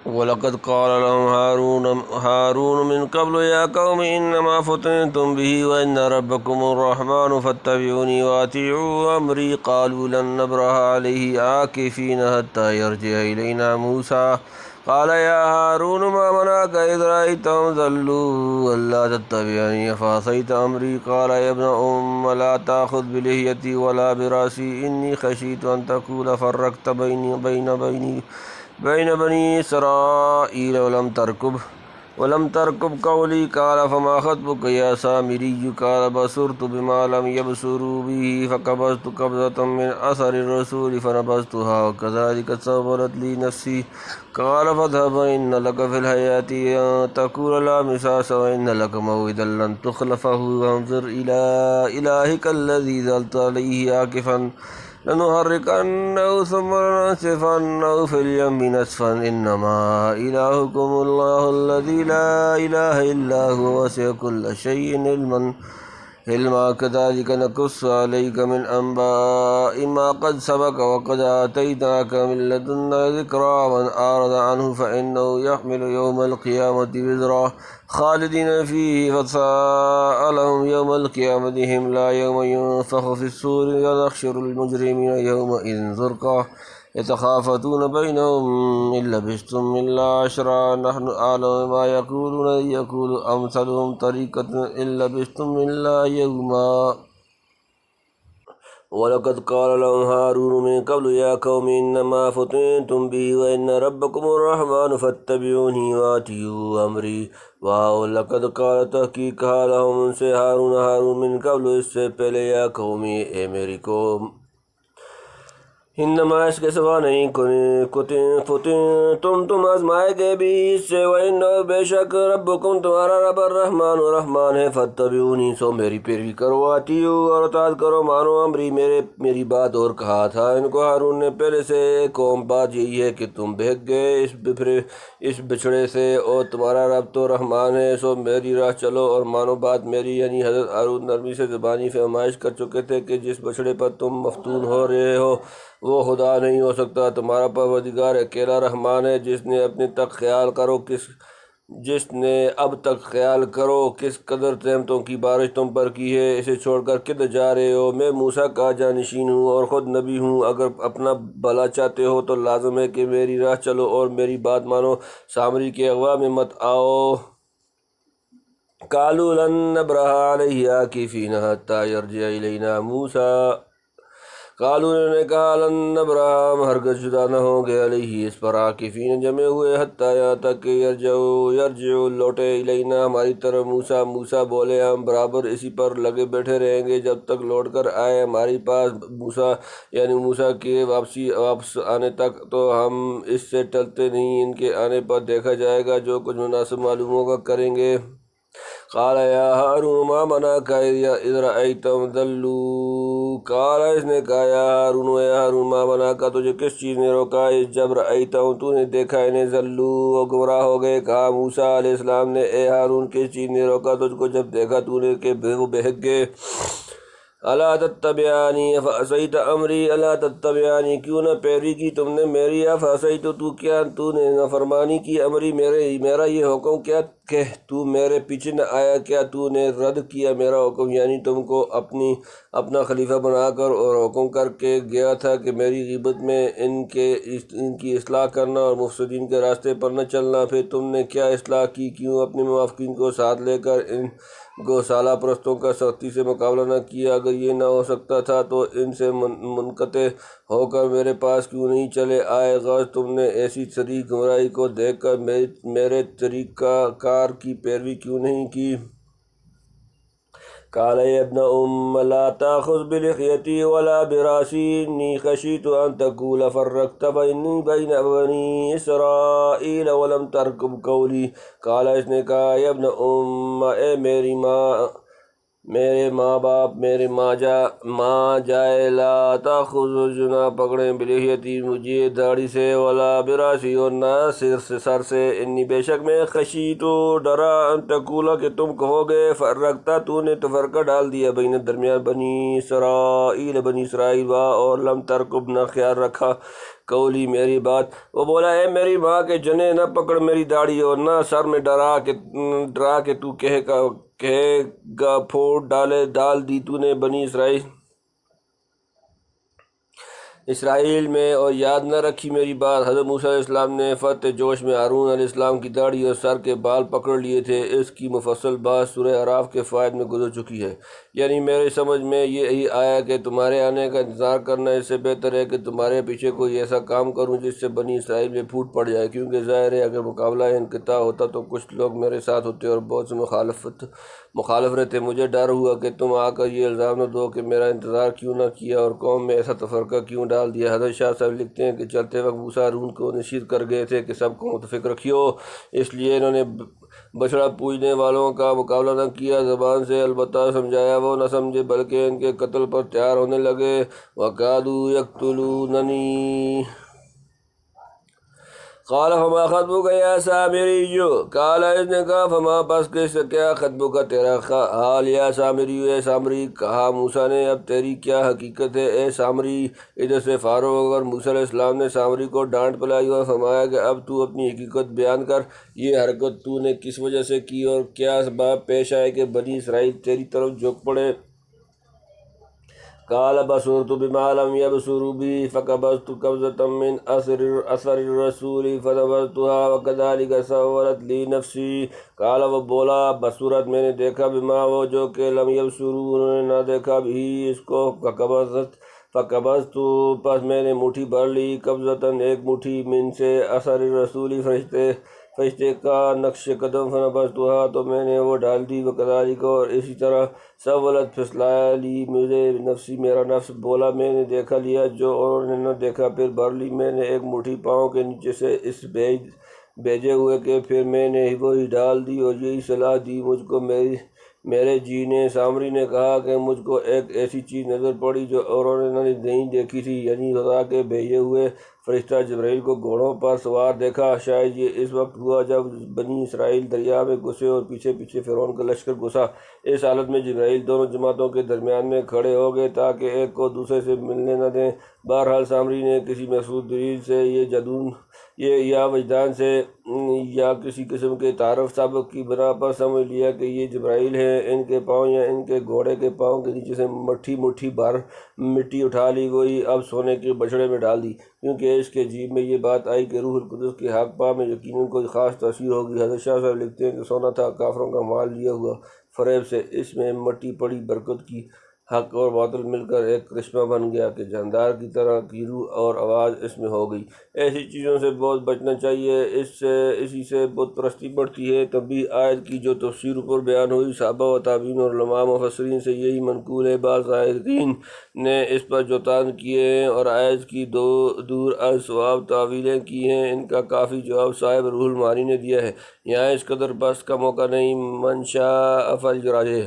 وَلَقَدْ قَالَ لَهُمْ هَارُونُ مِنْ قَبْلُ يَا قَوْمِ إِنَّمَا فُتِنْتُمْ بِهِ وَإِنَّ رَبَّكُمُ الرَّحْمَنُ فَاتَّبِعُونِي وَأَطِيعُوا أَمْرِي قَالُوا لَن نَّبْرَحَ عَلَيْهِ عَاكِفِينَ حَتَّى يَرْجِعَ إِلَيْنَا مُوسَىٰ قَالَ يَا هَارُونُ مَا مَنَعَكَ إِذْ رَأَيْتَهُمْ ضَلُّوا أَلَّا تَتَّبِعَنِي أَفَعَصَيْتَ أَمْرِي قَالَ يَا ابْنَ أُمَّ لَا تَأْخُذْ بِلِحْيَتِي وَلَا بِرَأْسِي إِنِّي خَشِيتُ أَن تَقُولَ فَرَّقْتَ بين بني إسرائيل ولم تركب قولي قال فما خطبك يا سامري قال بصرت بما لم يبصروا به فقبضت قبضة من أثر الرسول فنبذتها وكذلك سولت لي نفسي قال فاذهب إن لك في الحياة أن تقول لا مساس وإن لك موعدا لن تخلفه وانظر إلى إلهك الذي ظلت عليه عاكفا لنحرقنه ثم لننسفنه في اليم نسفا إنما إلهكم الله الذي لا إله إلا هو وسع كل شيء علما كذلك نقص عليك من أنباء ما قد سبق وقد آتيناك من لدنا ذكرا من أعرض عنه فإنه يحمل يوم القيامة وزرا خالدين فيه فساء لهم يوم القيامة هم لا يوم ينفخ في الصور ويحشر المجرمين يومئذ زرقا يتخافتون بينهم إن لبثتم إلا عشرا نحن أعلم ما يقولون إن يقول أمثلهم طريقة إن لبثتم إلا يوما وَلَقَدْ قَالَ لَهُمْ هَارُونُ مِنْ قَبْلُ يَا قَوْمِ إِنَّمَا فُتِنْتُمْ بِهِ وَإِنَّ رَبَّكُمُ الرَّحْمَنُ فَاتَّبِعُونِي وَأَطِيعُوا أَمْرِي وَلَقَدْ قَالَ تحقیق کہا لَهُمْ ان سے ہارون من قبل اس سے پہلے یا قومی اے میری قوم انما اس کے سوا نہیں تم آزمائے گئے بھی اس سے وَإِنَّهُ بے شک ربکم تمہارا رب الرحمن رحمان ہے فاتبعونی سو میری پیروی کرو اطیعوا اور اطاعت کرو مانو امری میری بات اور کہا تھا ان کو ہارون نے پہلے سے قوم بات یہی ہے کہ تم بھیگ گئے اس بچھڑے سے اور تمہارا رب تو رحمان ہے سو میری راہ چلو اور مانو بات میری یعنی حضرت ہارون نرمی سے زبانی فرمائش کر چکے تھے کہ جس بچھڑے پر تم مفتون ہو رہے ہو وہ خدا نہیں ہو سکتا تمہارا پروردگار اکیلا رحمان ہے جس نے اب تک خیال کرو کس قدر رحمتوں کی بارش تم پر کی ہے اسے چھوڑ کر کدھر جا رہے ہو میں موسیٰ کا جانشین ہوں اور خود نبی ہوں اگر اپنا بھلا چاہتے ہو تو لازم ہے کہ میری راہ چلو اور میری بات مانو سامری کے اغوا میں مت آؤ قالوا لن نبرح علیہ عاکفین حتی یرجع الینا موسیٰ قالوا نے کہا لن نبرح ہم ہرگز جدا نہ ہوں گے علیہ اس پر عاکفین جمے ہوئے حتیٰ یہاں تک کہ یرجعو لوٹے الینا ہماری طرف موسیٰ بولے ہم برابر اسی پر لگے بیٹھے رہیں گے جب تک لوٹ کر آئے ہمارے پاس موسیٰ کے واپس آنے تک تو ہم اس سے ٹلتے نہیں ان کے آنے پر دیکھا جائے گا جو کچھ مناسب معلوم ہوگا کریں گے قال یا ہارون ما منعک اذ رأیتہم ضلوا قال اس نے کہا یا ہارون ما منعک تجھے کس چیز نے روکا جب رأیتہم تو نے دیکھا انہیں ضلوا اور گمراہ ہو گئے کہا موسیٰ علیہ السلام نے اے ہارون کس چیز نے روکا تجھ کو جب دیکھا تو نے کہ وہ بہک گئے الا تتبعانی فعصیت امری الا تتبعانی کیوں نہ پیروی کی تم نے میری فعصیت تو نے نافرمانی کی امری میرا یہ حکم کیا کہ تو میرے پیچھے نہ آیا کیا تو نے رد کیا میرا حکم یعنی تم کو اپنا خلیفہ بنا کر اور حکم کر کے گیا تھا کہ میری غیبت میں ان کی اصلاح کرنا اور مفسدین کے راستے پر نہ چلنا پھر تم نے کیا اصلاح کی کیوں اپنے موافقین کو ساتھ لے کر ان گوشالہ پرستوں کا سختی سے مقابلہ نہ کیا اگر یہ نہ ہو سکتا تھا تو ان سے منقطع ہو کر میرے پاس کیوں نہیں چلے آئے غرض تم نے ایسی شدید گمراہی کو دیکھ کر میرے طریقہ کار کی پیروی کیوں نہیں کی قال يا ابن أم لا تأخذ بلحيتي ولا براسي إني خشيت أن تقول فرقت بين بني إسرائيل ولم ترقب قولي قال اس نے کہا یا ابن اے میری ماں میرے ماں باپ، میرے ماں جائے، لا تاخذ نہ پکڑیں بلحیتی مجھے داڑھی سے، ولا براسی اور نہ سر سے، انی بے شک میں خشیتو ڈرا، ان تقولا کہ تم کہو گے، فرقتا تو نے تفرقہ ڈال دیا، بین درمیان بنی اسرائیل اور لم ترکب نہ خیال رکھا قولی میری بات، وہ بولا اے میری ماں کے جنے نہ پکڑ میری داڑھی اور نہ سر میں ڈرا کہ تو کہے گا پھوڑ ڈال دی تو نے بنی اسرائیل میں، اور یاد نہ رکھی میری بات۔ حضرت موسیٰ علیہ السلام نے فتح جوش میں ہارون علیہ السلام کی داڑھی اور سر کے بال پکڑ لیے تھے۔ اس کی مفصل بات سورہ اعراف کے فوائد میں گزر چکی ہے۔ یعنی میرے سمجھ میں یہی آیا کہ تمہارے آنے کا انتظار کرنا اس سے بہتر ہے کہ تمہارے پیچھے کوئی ایسا کام کروں جس سے بنی اسرائیل میں پھوٹ پڑ جائے، کیونکہ ظاہر ہے اگر مقابلہ انقطاع ہوتا تو کچھ لوگ میرے ساتھ ہوتے اور بہت سے مخالف رہتے۔ مجھے ڈر ہوا کہ تم آ کر یہ الزام نہ دو کہ میرا انتظار کیوں نہ کیا اور قوم میں ایسا تفرقہ کیوں ڈال دیا۔ حضرت شاہ صاحب لکھتے ہیں کہ چلتے وقت موسیٰ ہارون کو نصیحت کر گئے تھے کہ سب کو متفق رکھیو، اس لیے انہوں نے بچڑا پوجنے والوں کا مقابلہ نہ کیا، زبان سے البتہ سمجھایا، وہ نہ سمجھے بلکہ ان کے قتل پر تیار ہونے لگے۔ وَقَعَدُوا يَقْتُلُونَنِي قال فما خطبک یا سامری، قال اس نے کہا فما پس کس کیا خطبک تیرا حال یا سامری، اے سامری، کہا موسیٰ نے اب تیری کیا حقیقت ہے اے سامری۔ ادھر سے فارغ ہو کر موسیٰ علیہ السلام نے سامری کو ڈانٹ پلائی اور فرمایا کہ اب تو اپنی حقیقت بیان کر، یہ حرکت تو نے کس وجہ سے کی اور کیا اسباب پیش آئے کہ بنی اسرائیل تیری طرف جھک پڑے۔ قال بصرت بما لم يبصروا به فقبضت قبضة من اثر الرسول فنبذتها وكذلك سولت لي نفسي۔ قال وہ بولا بصورت میں نے دیکھا، بما وہ جو کہ لم يبصروا انہوں نے نہ دیکھا، بھی اس کو، فقبضت پس میں نے مٹھی بھر لی، قبضتاً ایک مٹھی، من سے اثر الرسول فرشتے کا نقش قدم، فنبذتها تو میں نے وہ ڈال دی، وکذالک اور اسی طرح، سولت پھسلا لی مجھے نفسی میرا نفس، بولا میں نے دیکھا لیا جو انہوں نے نہ دیکھا، پھر بھر لی میں نے ایک مٹھی پاؤں کے نیچے سے اس بھیجے ہوئے کہ پھر میں نے وہی ڈال دی اور یہی صلاح دی مجھ کو میرے جی نے۔ سامری نے کہا کہ مجھ کو ایک ایسی چیز نظر پڑی جو انہوں نے نہیں دیکھی تھی، یعنی خدا کے بھیجے ہوئے فرشتہ جبرائیل کو گھوڑوں پر سوار دیکھا۔ شاید یہ اس وقت ہوا جب بنی اسرائیل دریا میں گھسے اور پیچھے پیچھے فرعون کا لشکر گھسا۔ اس حالت میں جبرائیل دونوں جماعتوں کے درمیان میں کھڑے ہو گئے تاکہ ایک کو دوسرے سے ملنے نہ دیں۔ بہرحال سامری نے کسی محسوس دلیل سے یا وجدان سے یا کسی قسم کے تعارف سابق کی بنا پر سمجھ لیا کہ یہ جبرائیل ہیں۔ ان کے پاؤں یا ان کے گھوڑے کے پاؤں کے نیچے سے مٹھی بھر مٹی اٹھا لی، وہی اب سونے کے بچڑے میں ڈال دی، کیونکہ اس کے جیب میں یہ بات آئی کہ روح القدس کے حق پا میں یقیناً کوئی خاص تاثیر ہوگی۔ حضرت شاہ صاحب لکھتے ہیں کہ سونا تھا، کافروں کا مال لیا ہوا فریب سے، اس میں مٹی پڑی، برکت کی، حق اور باطل مل کر ایک کرشمہ بن گیا کہ جاندار کی طرح کی روح اور آواز اس میں ہو گئی۔ ایسی چیزوں سے بہت بچنا چاہیے، اسی سے بت پرستی بڑھتی ہے۔ تنبیہ آیت کی جو تفسیر اوپر بیان ہوئی، صحابہ و تابعین اور علماء مفسرین سے یہی منقول ہے۔ بعض ظاہرین نے اس پر جو طعن کیے ہیں اور آیت کی دور از صواب تعویلیں کی ہیں، ان کا کافی جواب صاحب روح المعانی نے دیا ہے، یہاں اس قدر بحث کا موقع نہیں۔ من شاء فلیراجع۔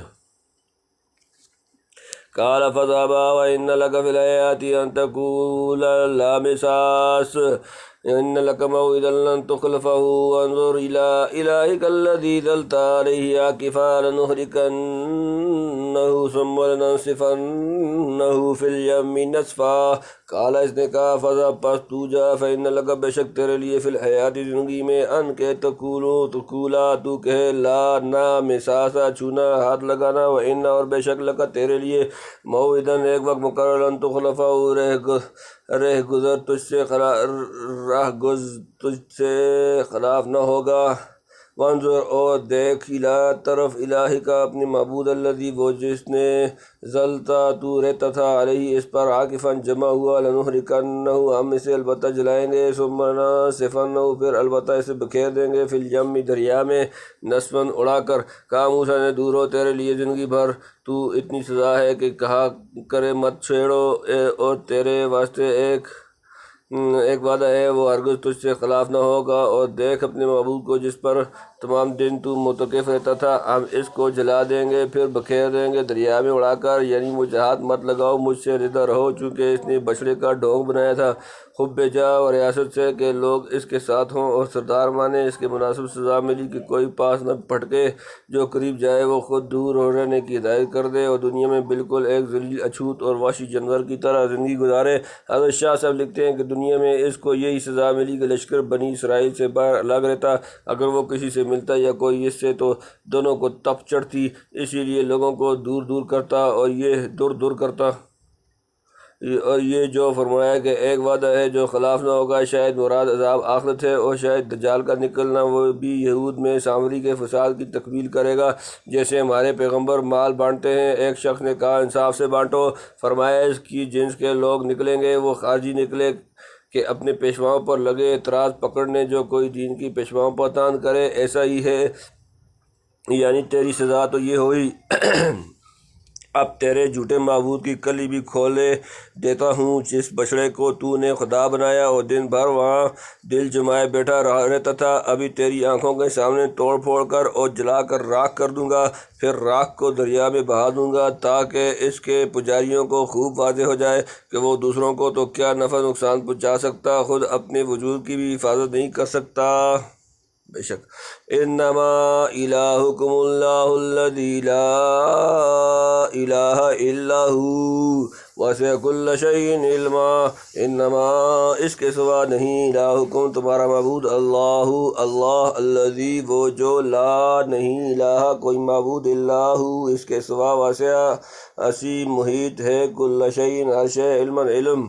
قال فذهبا وإن لك في الحياة أن تقول لا مساس إن لك موعدا لن تخلفه وانظر إلى إلهك الذي ظلت عليه عاكفا لنهلكنه ثم لننسفنه في اليم نسفا۔ قال اس نے کہا فذهب پس تو جا، فإن لك بشک تیرے لیے فی الحیات زندگی میں، ان کہ تقولا تو کہے، لا نہ، مساسا چھونا، ہاتھ لگانا، وإن اور بے شک لک تیرے لیے، موعداً ایک وقت مقرر، لن تخلفہ رہ گزر تجھ سے خلاف نہ ہوگا۔ وانظر اور دیکھ، الی طرف، الہی کا اپنے معبود، الذی وہ جس نے، ظلتا تو رہتا تھا، علیہ اس پر، عاکفاً جمع ہوا، لنحرقنہ ہم اسے البتہ جلائیں گے، ثم لننسفنہ پھر البتہ اسے بکھیر دیں گے، فی الیم دریا میں، نسفاً اڑا کر۔ کہا موسیٰ نے دور ہو تیرے لیے زندگی بھر تو اتنی سزا ہے کہ کہا کرے مت چھیڑو، اور تیرے واسطے ایک ایک وعدہ ہے وہ ہرگز تجھ سے خلاف نہ ہوگا، اور دیکھ اپنے معبود کو جس پر تمام دن تو متکف رہتا تھا، ہم اس کو جلا دیں گے پھر بکھیر دیں گے دریا میں اڑا کر، یعنی مجھے ہاتھ مت لگاؤ، مجھ سے رضا رہو، چونکہ اس نے بچڑے کا ڈھونگ بنایا تھا حب جا و ریاست سے کہ لوگ اس کے ساتھ ہوں اور سردار مانے، اس کے مناسب سزا ملی کہ کوئی پاس نہ پھٹکے، جو قریب جائے وہ خود دور ہو رہنے کی ہدایت کر دے، اور دنیا میں بالکل ایک ذلیل اچھوت اور وحشی جانور کی طرح زندگی گزارے۔ حضرت شاہ صاحب لکھتے ہیں کہ دنیا میں اس کو یہی سزا ملی کہ لشکر بنی اسرائیل سے باہر الگ رہتا، اگر وہ کسی سے ملتا یا کوئی اس سے تو دونوں کو تپ چڑھتی، اسی لیے لوگوں کو دور دور کرتا اور یہ دور دور کرتا۔ اور یہ جو فرمایا کہ ایک وعدہ ہے جو خلاف نہ ہوگا، شاید مراد عذاب آخرت ہے، اور شاید دجال کا نکلنا، وہ بھی یہود میں سامری کے فساد کی تکمیل کرے گا۔ جیسے ہمارے پیغمبر مال بانٹتے ہیں، ایک شخص نے کہا انصاف سے بانٹو، فرمایا اس کی جنس کے لوگ نکلیں گے، وہ خارجی نکلے کہ اپنے پیشواؤں پر لگے اعتراض پکڑنے، جو کوئی دین کی پیشواؤں پر تان کرے ایسا ہی ہے، یعنی تیری سزا تو یہ ہوئی۔ اب تیرے جھوٹے معبود کی کلی بھی کھولے دیتا ہوں، جس بچڑے کو تو نے خدا بنایا اور دن بھر وہاں دل جمائے بیٹھا رہتا تھا، ابھی تیری آنکھوں کے سامنے توڑ پھوڑ کر اور جلا کر راکھ کر دوں گا، پھر راکھ کو دریا میں بہا دوں گا، تاکہ اس کے پجاریوں کو خوب واضح ہو جائے کہ وہ دوسروں کو تو کیا نفع نقصان پہنچا سکتا، خود اپنے وجود کی بھی حفاظت نہیں کر سکتا۔ بے شک انما الہکم اللہ الذی لا الہ الا ہو وسع کل شیء علما، انما اس کے سوا نہیں، الہکم تمہارا معبود، اللہ اللہ، الذی وہ جو، لا نہیں الہ کوئی معبود، الا ہو اس کے سوا، واسع اسی محیط ہے، کل شیء ہر شے، علما علم۔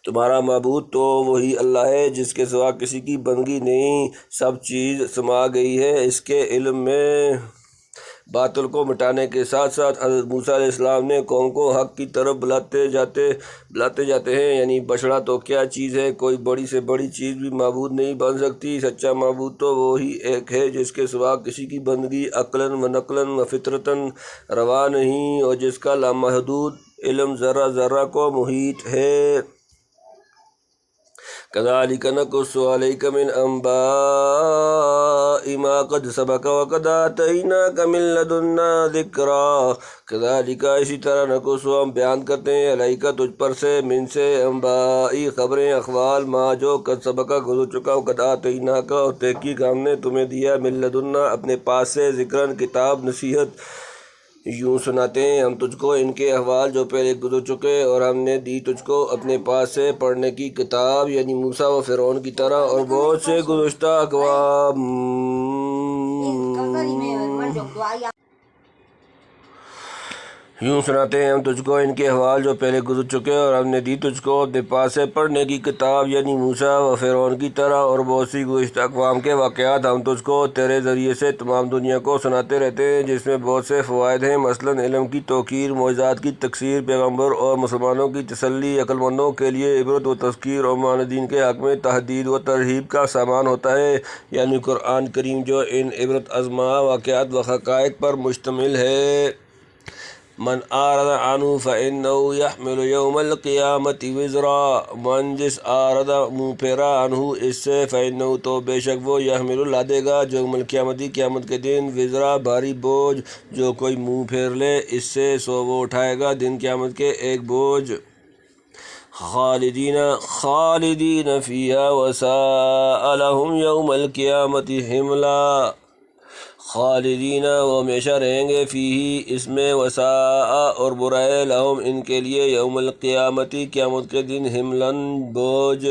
تمہارا معبود تو وہی اللہ ہے جس کے سوا کسی کی بندگی نہیں، سب چیز سما گئی ہے اس کے علم میں۔ باطل کو مٹانے کے ساتھ ساتھ حضرت موسیٰ علیہ السلام نے قوم کو حق کی طرف بلاتے جاتے ہیں، یعنی بچڑا تو کیا چیز ہے، کوئی بڑی سے بڑی چیز بھی معبود نہیں بن سکتی، سچا معبود تو وہی ایک ہے جس کے سوا کسی کی بندگی عقلاً و نقلاً و فطرتاً روا نہیں، اور جس کا لامحدود علم ذرہ ذرہ کو محیط ہے۔ کذالک نقص علیک من انباء ما قد سبق وقد آتیناک من لدنا ذکرا، کذالک اسی طرح نقص ہم بیان کرتے ہیں علیک تجھ پر سے، من سے انباء خبریں اخبار، ما جو قد سبق گزر چکا، وقد آتیناک اور تحقیق ہم نے تمہیں دیا، من لدنا اپنے پاس سے، ذکرن کتاب نصیحت۔ یوں سناتے ہیں ہم تجھ کو ان کے احوال جو پہلے گزر چکے، اور ہم نے دی تجھ کو اپنے پاس سے پڑھنے کی کتاب، یعنی موسیٰ و فرعون کی طرح، اور بہت سے گزشتہ اقوام۔ یوں سناتے ہیں ہم تجھ کو ان کے احوال جو پہلے گزر چکے، اور ہم نے دی تجھ کو اپنے پاس سے پڑھنے کی کتاب، یعنی موسیٰ و فرعون کی طرح، اور بہت سی گزشتہ اقوام کے واقعات ہم تجھ کو تیرے ذریعے سے تمام دنیا کو سناتے رہتے ہیں، جس میں بہت سے فوائد ہیں، مثلاً علم کی توقیر، معجزات کی تکثیر، پیغمبر اور مسلمانوں کی تسلی، عقل مندوں کے لیے عبرت و تذکیر، اور معاندین کے حق میں تحدید و ترہیب کا سامان ہوتا ہے، یعنی قرآن کریم جو ان عبرت آزما واقعات و حقائق پر مشتمل ہے۔ من اعرض عنہ فإنہ یحمل یوم القیامت وزرا، من جس اعرض منہ پھیرا عنہ اس سے، فإنہ تو بے شک وہ، یحمل لادے گا، یوم القیامت قیامت کے دن، وزرا بھاری بوجھ، جو کوئی منہ پھیر لے اس سے سو وہ اٹھائے گا دن قیامت کے ایک بوجھ۔ خالدین فیہا وساء لہم یوم القیامت حملا، خالدین وہ ہمیشہ رہیں گے، فیہ اس میں، وساء اور برا ہے، لہم ان کے لیے، یوم القیامتی قیامت کے دن، حملاً بوجھ،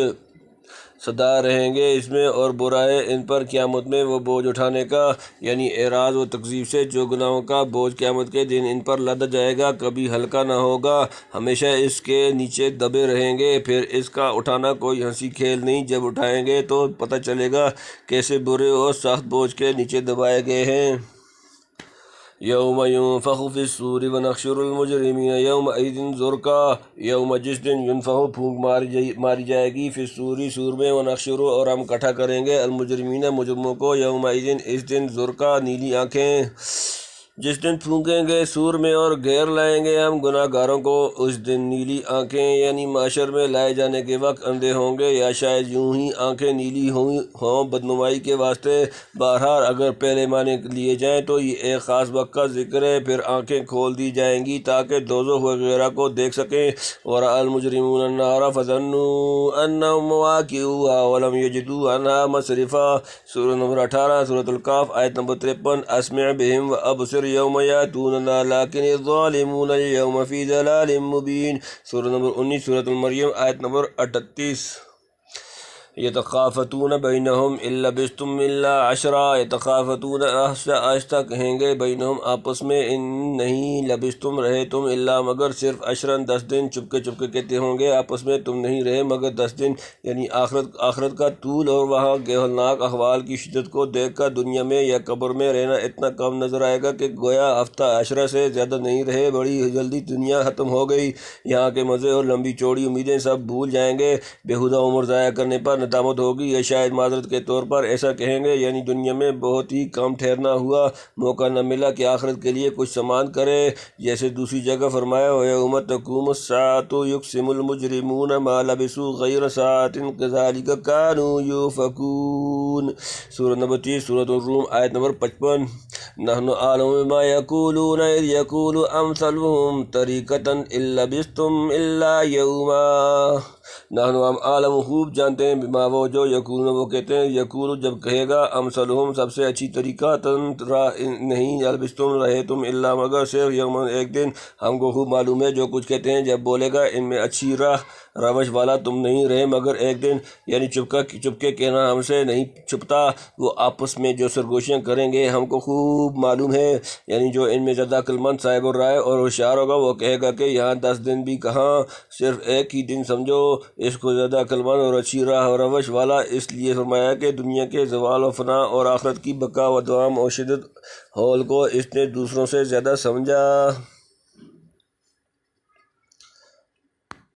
صدا رہیں گے اس میں، اور برا ہے ان پر قیامت میں وہ بوجھ اٹھانے کا، یعنی اعراض و تکذیب سے جو گناہوں کا بوجھ قیامت کے دن ان پر لد جائے گا، کبھی ہلکا نہ ہوگا، ہمیشہ اس کے نیچے دبے رہیں گے، پھر اس کا اٹھانا کوئی ہنسی کھیل نہیں، جب اٹھائیں گے تو پتہ چلے گا کیسے برے اور سخت بوجھ کے نیچے دبائے گئے ہیں۔ یوم ینفخ فی الصور ونحشر المجرمین یومئذ زرقا، یوم جس دن ینفخ پھونک ماری جائے گی، فی الصور سور میں، ونحشر اور ہم اکٹھا کریں گے، المجرمین مجرموں کو، یومئذ اس دن، زرقا نیلی آنکھیں، جس دن پھونکیں گے سور میں اور گھیر لائیں گے ہم گناہ گاروں کو، اس دن نیلی آنکھیں یعنی معاشر میں لائے جانے کے وقت اندھے ہوں گے، یا شاید یوں ہی آنکھیں نیلی ہوں بدنمائی کے واسطے۔ بہرحال اگر پہلے معنی لیے جائیں تو یہ ایک خاص وقت کا ذکر ہے، پھر آنکھیں کھول دی جائیں گی تاکہ دوزخ وغیرہ کو دیکھ سکیں۔ وَرَأَى الْمُجْرِمُونَ النَّارَ فَظَنُّوا أَنَّهُمْ مُوَاقِعُوهَا وَلَمْ يَجِدُوا عَنْهَا مَصْرِفًا۔ سورہ نمبر 18 سورۃ الکہف آیت نمبر 53۔ اسمع بہم وابصر یوم یاتوننا لیکن الظالمون اليوم فی ضلال مبین۔ سورہ نمبر 19 سورۃ المریم آیت نمبر 38۔ یتخافتون بینہم ان لبثتم الا عشرا، یتخافتون آہستہ آہستہ کہیں گے بینہم آپس میں، ان نہیں لبثتم رہے تم الا مگر صرف عشرن 10 دن، چپکے چپکے کہتے ہوں گے آپس میں تم نہیں رہے مگر 10 دن، یعنی آخرت کا طول اور وہاں گہولناک احوال کی شدت کو دیکھ کر دنیا میں یا قبر میں رہنا اتنا کم نظر آئے گا کہ گویا ہفتہ عشرہ سے زیادہ نہیں رہے، بڑی جلدی دنیا ختم ہو گئی، یہاں کے مزے اور لمبی چوڑی امیدیں سب بھول جائیں گے، بےہودہ عمر ضائع کرنے پر ندامت ہوگی، یا شاید معذرت کے طور پر ایسا کہیں گے یعنی دنیا میں بہت ہی کم ٹھہرنا ہوا، موقع نہ ملا کہ آخرت کے لیے کچھ سامان کرے، جیسے دوسری جگہ فرمایا وَيَوْمَ تَقُومُ السَّاعَةُ يُقْسِمُ الْمُجْرِمُونَ مَا لَبِثُوا غَيْرَ سَاعَةٍ كَذَلِكَ كَانُوا يُؤْفَكُونَ۔ سورہ نمبر 30 سورۃ الروم آیت نمبر 55۔ نحن أعلم بما يقولون إذ يقول أمثلهم طريقة إن لبثتم إلا يوما۔ نحن ہم عالم خوب جانتے ہیں بما وہ جو یقولون وہ کہتے ہیں، یقول جب کہے گا امثلہم سب سے اچھی طریقہ نہیں لبثتم رہے تم الا مگر صرف یومن ایک دن، ہم کو خوب معلوم ہے جو کچھ کہتے ہیں، جب بولے گا ان میں اچھی روش والا تم نہیں رہے مگر ایک دن، یعنی چپکے کہنا ہم سے نہیں چھپتا، وہ آپس میں جو سرگوشیاں کریں گے ہم کو خوب معلوم ہے، یعنی جو ان میں زیادہ عقلمند صاحب الرائے اور ہوشیار ہوگا وہ کہے گا کہ یہاں 10 دن بھی کہاں، صرف ایک ہی دن سمجھو، اس کو زیادہ عقلمند اور اچھی راہ و روش والا اس لیے فرمایا کہ دنیا کے زوال و فنا اور آخرت کی بقا و دوام اور شدت ہول کو اس نے دوسروں سے زیادہ سمجھا۔